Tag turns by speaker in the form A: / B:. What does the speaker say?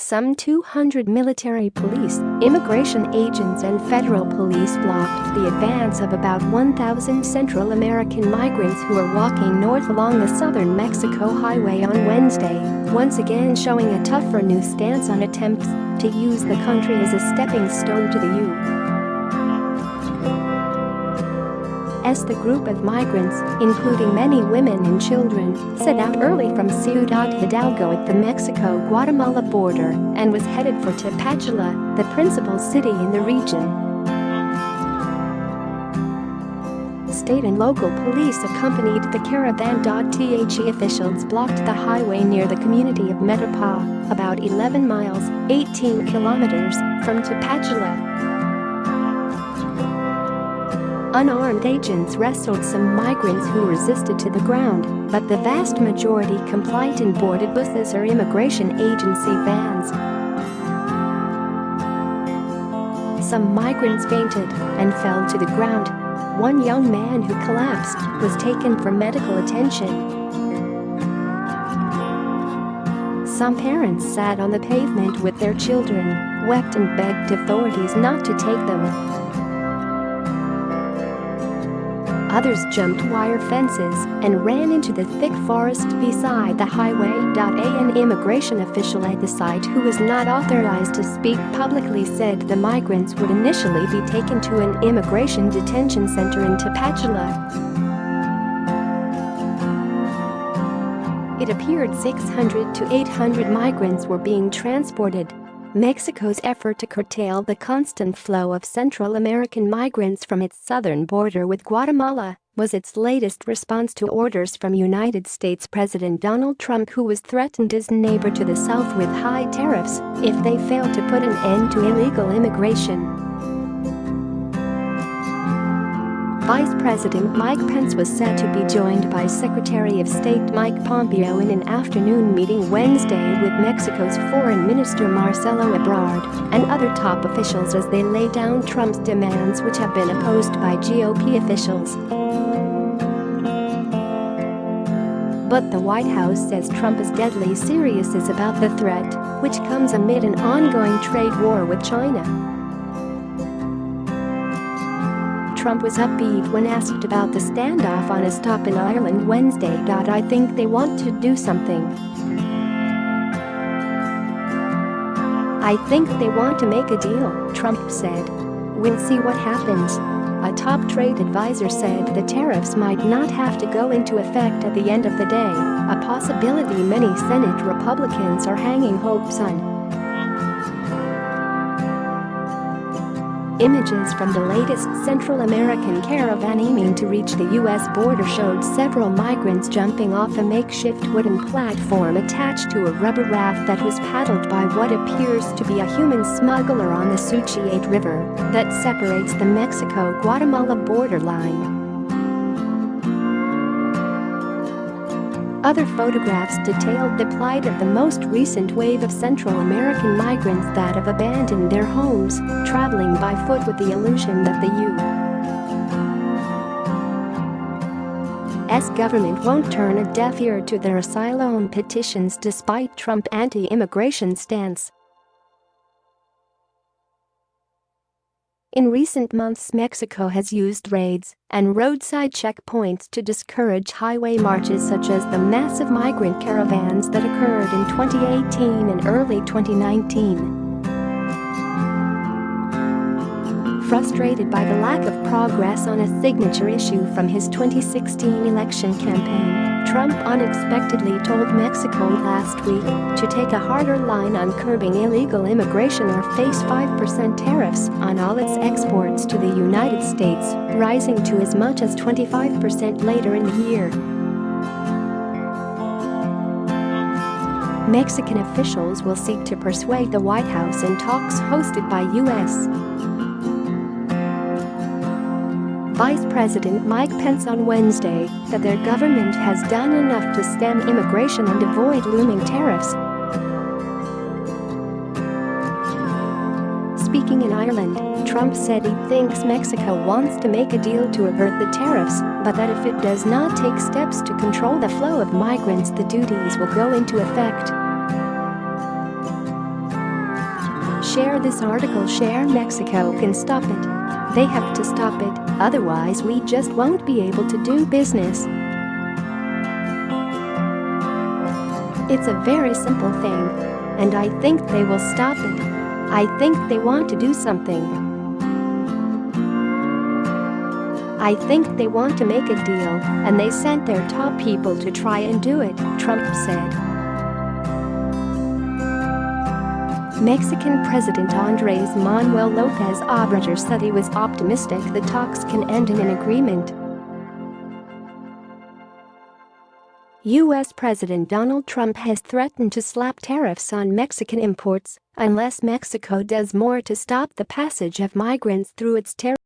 A: Some 200 military police, immigration agents and federal police blocked the advance of about 1,000 Central American migrants who were walking north along the southern Mexico highway on Wednesday, once again showing a tougher new stance on attempts to use the country as a stepping stone to the U.S.The group of migrants, including many women and children, set out early from Ciudad Hidalgo at the Mexico-Guatemala border and was headed for Tapachula, the principal city in the region. State and local police accompanied the caravan.The officials blocked the highway near the community of Metapa, about 11 miles, 18 kilometers, from Tapachula. Unarmed agents wrestled some migrants who resisted to the ground, but the vast majority complied and boarded buses or immigration agency vans. Some migrants fainted and fell to the ground. One young man who collapsed was taken for medical attention. Some parents sat on the pavement with their children, wept and begged authorities not to take them. Others jumped wire fences and ran into the thick forest beside the highway.An immigration official at the site, who was not authorized to speak publicly, said the migrants would initially be taken to an immigration detention center in Tapachula. It appeared 600 to 800 migrants were being transported. Mexico's effort to curtail the constant flow of Central American migrants from its southern border with Guatemala was its latest response to orders from United States President Donald Trump, who was threatened his neighbor to the south with high tariffs if they failed to put an end to illegal immigration. Vice President Mike Pence was set to be joined by Secretary of State Mike Pompeo in an afternoon meeting Wednesday with Mexico's Foreign Minister Marcelo Ebrard and other top officials as they lay down Trump's demands, which have been opposed by GOP officials. But the White House says Trump is deadly serious about the threat, which comes amid an ongoing trade war with China. Trump was upbeat when asked about the standoff on a stop in Ireland Wednesday. I think they want to do something. I think they want to make a deal, Trump said. We'll see what happens. A top trade advisor said the tariffs might not have to go into effect at the end of the day, a possibility many Senate Republicans are hanging hopes on. Images from the latest Central American caravan aiming to reach the U.S. border showed several migrants jumping off a makeshift wooden platform attached to a rubber raft that was paddled by what appears to be a human smuggler on the Suchiate River that separates the Mexico-Guatemala borderline. Other photographs detailed the plight of the most recent wave of Central American migrants that have abandoned their homes, traveling by foot with the illusion that the U.S. government won't turn a deaf ear to their asylum petitions despite Trump's anti-immigration stance. In recent months, Mexico has used raids and roadside checkpoints to discourage highway marches such as the massive migrant caravans that occurred in 2018 and early 2019. Frustrated by the lack of progress on a signature issue from his 2016 election campaign, Trump unexpectedly told Mexico last week to take a harder line on curbing illegal immigration or face 5% tariffs on all its exports to the United States, rising to as much as 25% later in the year. Mexican officials will seek to persuade the White House in talks hosted by U.S. Vice President Mike Pence on Wednesday that their government has done enough to stem immigration and avoid looming tariffs. Speaking in Ireland, Trump said he thinks Mexico wants to make a deal to avert the tariffs, but that if it does not take steps to control the flow of migrants, the duties will go into effect. share this article, share. Mexico can stop it. They have to stop it, otherwise we just won't be able to do business. It's a very simple thing. And I think they will stop it. I think they want to do something. I think they want to make a deal, and they sent their top people to try and do it, Trump said. Mexican President Andrés Manuel López Obrador said he was optimistic the talks can end in an agreement. U.S. President Donald Trump has threatened to slap tariffs on Mexican imports unless Mexico does more to stop the passage of migrants through its territory.